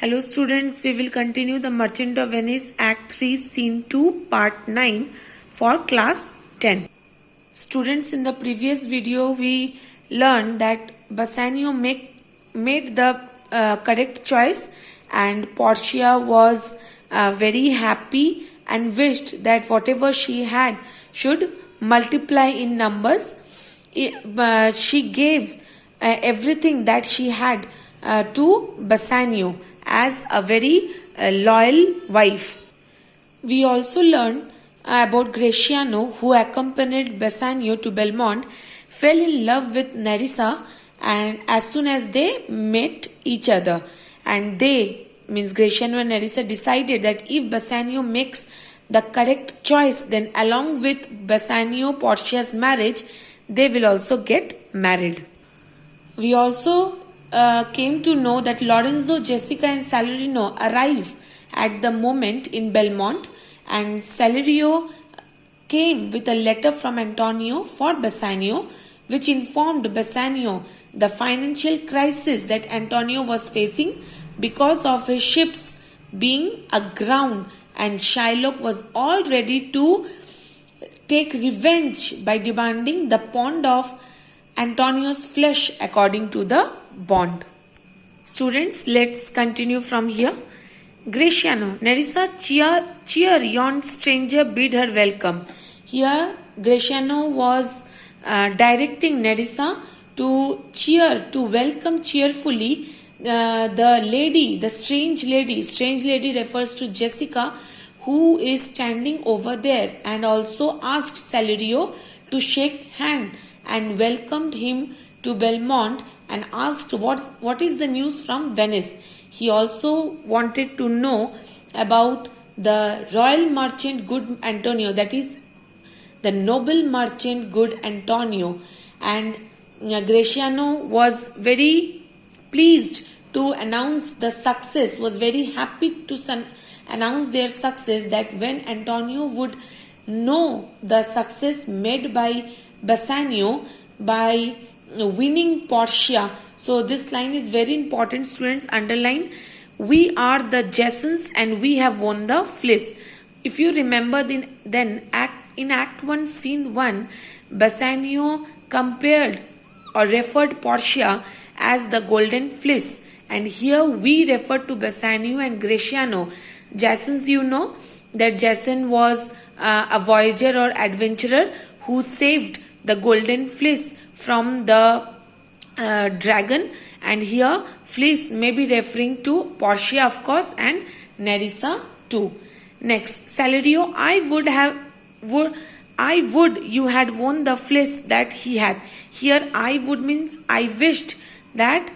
Hello students, we will continue the Merchant of Venice Act 3 Scene 2 Part 9 for class 10. Students, in the previous video we learned that Bassanio made the correct choice and Portia was very happy and wished that whatever she had should multiply in numbers. She gave everything that she had to Bassanio as a very loyal wife. We also learned about Gratiano, who accompanied Bassanio to Belmont, fell in love with Nerissa and as soon as they met each other, and they, means Gratiano and Nerissa, decided that if Bassanio makes the correct choice, then along with Bassanio Portia's marriage, they will also get married. We also came to know that Lorenzo, Jessica and Salarino arrive at the moment in Belmont, and Salario came with a letter from Antonio for Bassanio, which informed Bassanio the financial crisis that Antonio was facing because of his ships being aground, and Shylock was all ready to take revenge by demanding the pound of Antonio's flesh according to the bond. Students, let's continue from here. Gratiano, Nerissa, cheer, yon stranger, bid her welcome. Here, Gratiano was directing Nerissa to cheer, to welcome cheerfully the lady, the strange lady. Strange lady refers to Jessica, who is standing over there, and also asked Salario to shake hand and welcomed him to Belmont and asked what is the news from Venice. He also wanted to know about the royal merchant good Antonio, that is the noble merchant good Antonio, and Gratiano was very pleased to announce the success, was very happy to announce their success, that when Antonio would know the success made by Bassanio by winning Portia. So this line is very important, students, underline. We are the Jasons and we have won the fleece. If you remember, then in Act 1 Scene 1, Bassanio compared or referred Portia as the golden fleece, and here we refer to Bassanio and Gratiano. Jasons, you know that Jason was a voyager or adventurer who saved the golden fleece from the dragon, and here fleece may be referring to Portia, of course, and Nerissa too. Next, Salario, I would you had won the fleece that he had. Here I would means I wished that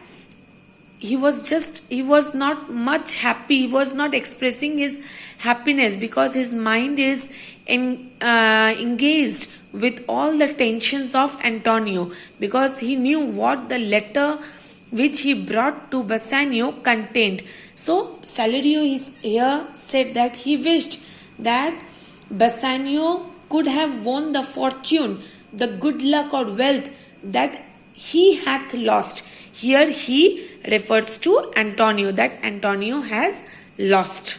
he was not much happy. He was not expressing his happiness because his mind is engaged with all the tensions of Antonio, because he knew what the letter which he brought to Bassanio contained. So Salario is here said that he wished that Bassanio could have won the fortune, the good luck or wealth that he hath lost. Here he refers to Antonio, that Antonio has lost.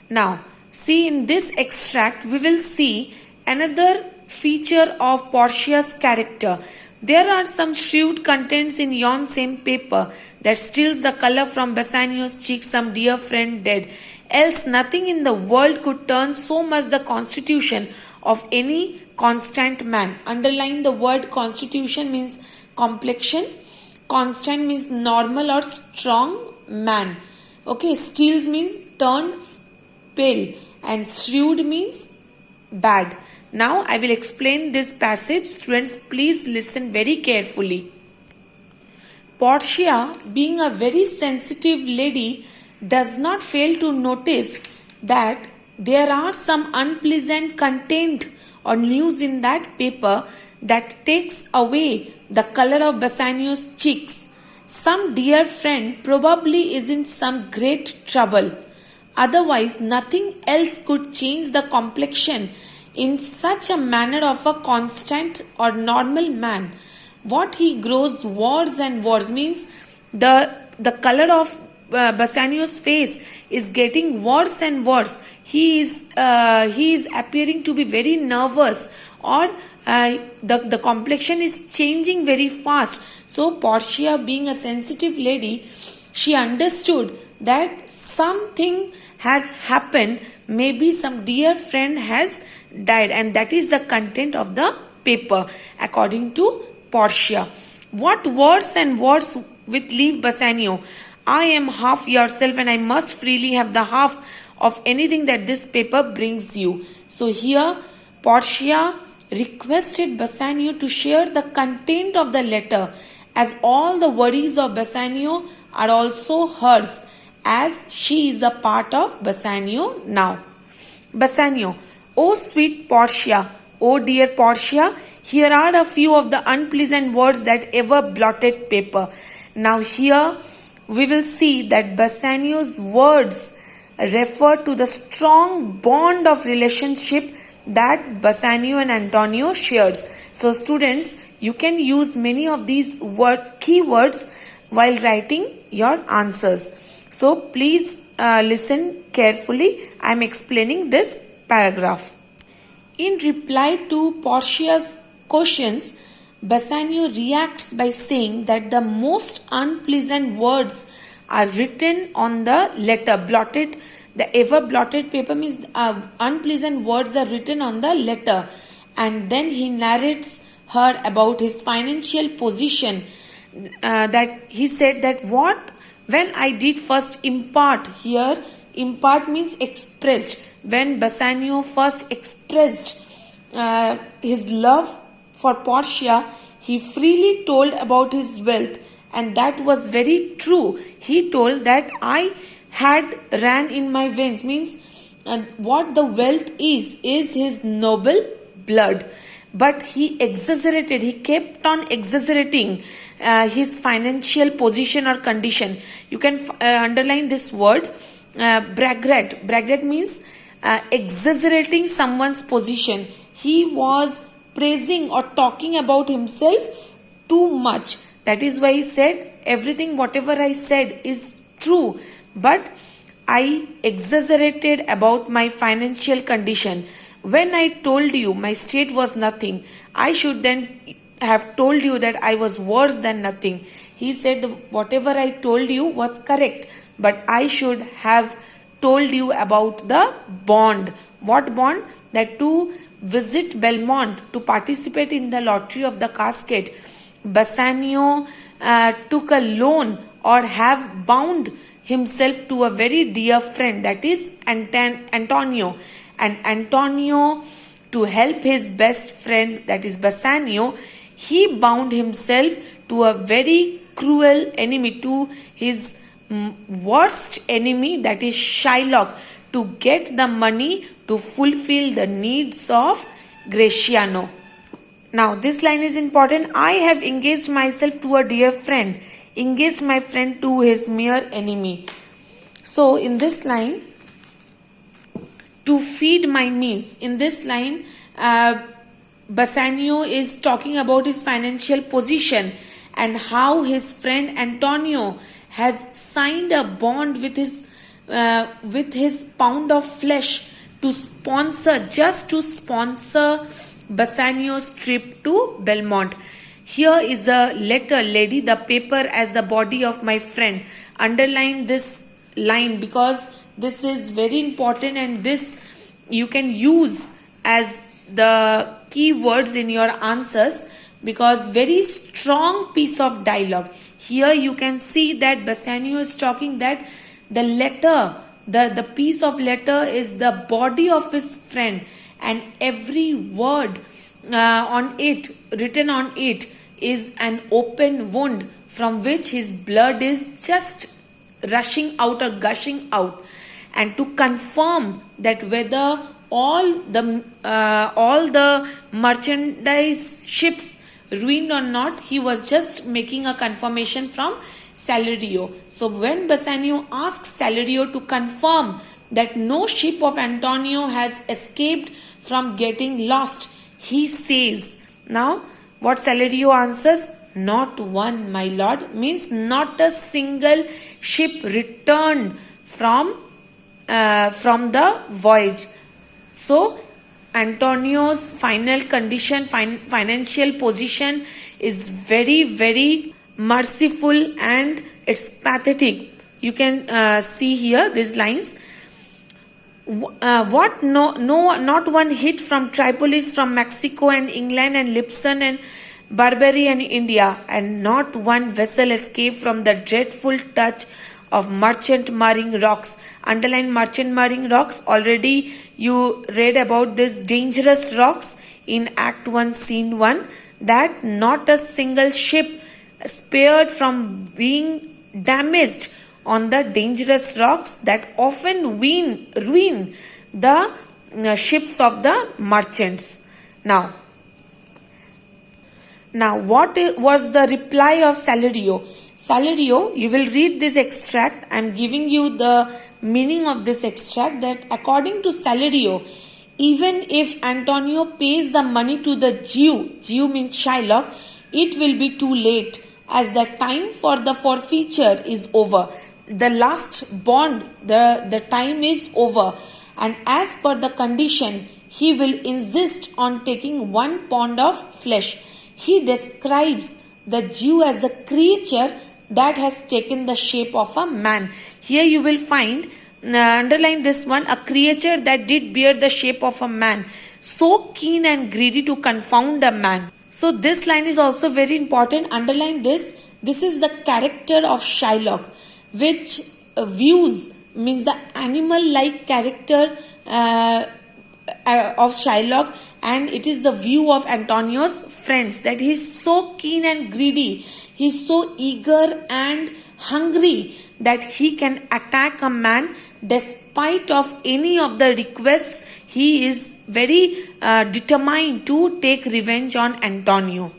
Now, see, in this extract we will see another feature of Portia's character. There are some shrewd contents in yon same paper that steals the color from Bassanio's cheek, some dear friend dead. Else nothing in the world could turn so much the constitution of any constant man. Underline the word constitution means complexion. Constant means normal or strong man. Okay, steals means turn pale, and shrewd means bad. Now I will explain this passage. Students, please listen very carefully. Portia, being a very sensitive lady, does not fail to notice that there are some unpleasant content or news in that paper that takes away the color of Bassanio's cheeks. Some dear friend probably is in some great trouble. Otherwise, nothing else could change the complexion in such a manner of a constant or normal man. What he grows worse and worse means the color of Bassanio's face is getting worse and worse. He is appearing to be very nervous, or the complexion is changing very fast. So Portia, being a sensitive lady, she understood that something has happened. Maybe some dear friend has died, and that is the content of the paper according to Portia. What words and words with leave Bassanio? I am half yourself, and I must freely have the half of anything that this paper brings you. So here Portia requested Bassanio to share the content of the letter, as all the worries of Bassanio are also hers, as she is a part of Bassanio now. Bassanio: oh sweet Portia, oh dear Portia, here are a few of the unpleasant words that ever blotted paper. Now here we will see that Bassanio's words refer to the strong bond of relationship that Bassanio and Antonio shares. So students, you can use many of these words, keywords, while writing your answers. So please listen carefully. I am explaining this paragraph. In reply to Portia's questions, Bassanio reacts by saying that the most unpleasant words are written on the letter. Blotted, the ever blotted paper means unpleasant words are written on the letter. And then he narrates her about his financial position. That he said that when I did first impart, here impart means expressed. When Bassanio first expressed his love for Portia, he freely told about his wealth, and that was very true. He told that I had ran in my veins, means what the wealth is his noble blood. But he exaggerated, he kept on exaggerating his financial position or condition. You can underline this word, braggart. Braggart means exaggerating someone's position. He was praising or talking about himself too much. That is why he said, everything whatever I said is true, but I exaggerated about my financial condition. When I told you my state was nothing, I should then have told you that I was worse than nothing. He said whatever I told you was correct, but I should have told you about the bond. What bond? That to visit Belmont to participate in the lottery of the casket, Bassanio took a loan or have bound himself to a very dear friend, that is Antonio. And Antonio, to help his best friend, that is Bassanio, he bound himself to a very cruel enemy, to his worst enemy, that is Shylock, to get the money to fulfill the needs of Gratiano. Now this line is important. I have engaged myself to a dear friend, engaged my friend to his mere enemy. So in this line, to feed my means, in this line Bassanio is talking about his financial position and how his friend Antonio has signed a bond with his pound of flesh to sponsor Bassanio's trip to Belmont. Here is a letter, lady, the paper as the body of my friend. Underline this line because this is very important, and this you can use as the key words in your answers, because very strong piece of dialogue. Here you can see that Bassanio is talking that the letter, the piece of letter is the body of his friend, and every word on it, written on it, is an open wound from which his blood is just rushing out or gushing out. And to confirm that whether all the merchandise ships ruined or not, he was just making a confirmation from Salerio. So when Bassanio asks Salerio to confirm that no ship of Antonio has escaped from getting lost, he says, now what Salerio answers, Not one, my lord, means not a single ship returned from the voyage. So Antonio's final condition, financial position is very, very merciful, and it's pathetic. You can see here these lines. Not one hit from Tripolis, from Mexico and England and Lipson and Barbary and India, and not one vessel escaped from the dreadful touch of merchant marine rocks. Underline merchant marine rocks. Already you read about this dangerous rocks in Act 1, Scene 1, that not a single ship spared from being damaged on the dangerous rocks that often ruin the ships of the merchants. Now, what was the reply of Salerio? Salerio, you will read this extract. I am giving you the meaning of this extract, that according to Salerio, even if Antonio pays the money to the Jew means Shylock, it will be too late, as the time for the forfeiture is over. The last bond, the time is over, and as per the condition, he will insist on taking 1 pound of flesh. He describes the Jew as a creature that has taken the shape of a man. Here you will find, underline this one, a creature that did bear the shape of a man, so keen and greedy to confound a man. So this line is also very important. Underline this. This is the character of Shylock, which views, means the animal-like character of Shylock, and it is the view of Antonio's friends, that he is so keen and greedy, he is so eager and hungry that he can attack a man despite of any of the requests. He is very determined to take revenge on Antonio.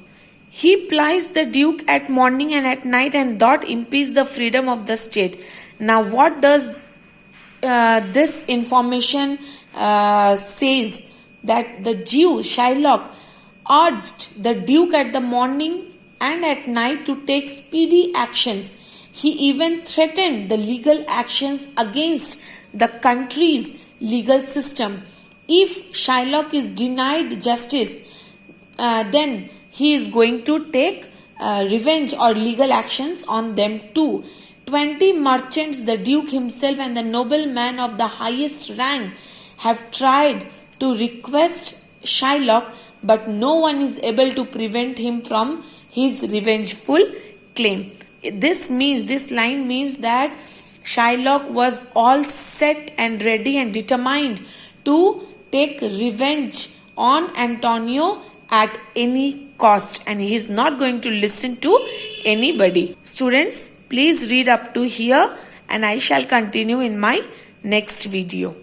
He plies the Duke at morning and at night, and thus impedes the freedom of the state. Now what does this information says? That the Jew, Shylock, urged the Duke at the morning and at night to take speedy actions. He even threatened the legal actions against the country's legal system. If Shylock is denied justice, then he is going to take revenge or legal actions on them too. 20 merchants, the Duke himself and the nobleman of the highest rank have tried to request Shylock, but no one is able to prevent him from his revengeful claim. This line means that Shylock was all set and ready and determined to take revenge on Antonio at any cost, and he is not going to listen to anybody. Students, please read up to here, and I shall continue in my next video.